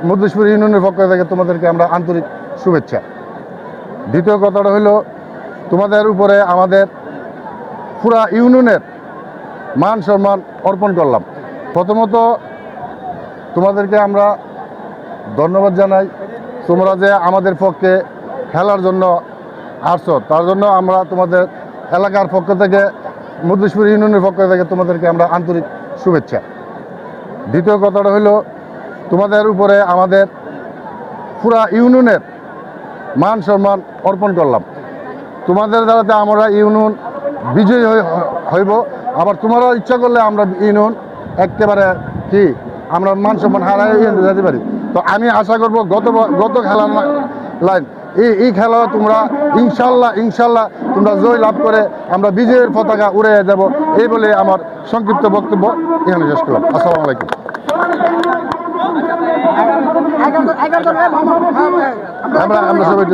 মধ্যেশ্বর ইউনিয়নের পক্ষ থেকে তোমাদেরকে আমরা আন্তরিক শুভেচ্ছা। দ্বিতীয় কথাটা হলো, তোমাদের উপরে আমাদের পুরা ইউনিয়নের মান সম্মান অর্পণ করলাম। প্রথমত তোমাদেরকে আমরা ধন্যবাদ জানাই, তোমরা যে আমাদের পক্ষে খেলার জন্য আসছো, তার জন্য আমরা তোমাদের এলাকার পক্ষ থেকে, মধ্যেশ্বর ইউনিয়নের পক্ষ থেকে তোমাদেরকে আমরা আন্তরিক শুভেচ্ছা। দ্বিতীয় কথাটা হলো, তোমাদের উপরে আমাদের পুরা ইউনিয়নের মান সম্মান অর্পণ করলাম। তোমাদের দ্বারাতে আমরা ইউনিয়ন বিজয়ী হইব। আবার তোমরা ইচ্ছা করলে আমরা ইউনিয়ন একেবারে কি আমরা মান সম্মান হারাই যেতে পারি। তো আমি আশা করব গত খেলার লাইন এই খেলা তোমরা ইনশাল্লাহ তোমরা জয় লাভ করে আমরা বিজয়ের পতাকা উড়ে যাব, এই বলে আমার সংক্ষিপ্ত বক্তব্য এখানে শেষ করলাম। আসসালামু আলাইকুম। আমরা সবাই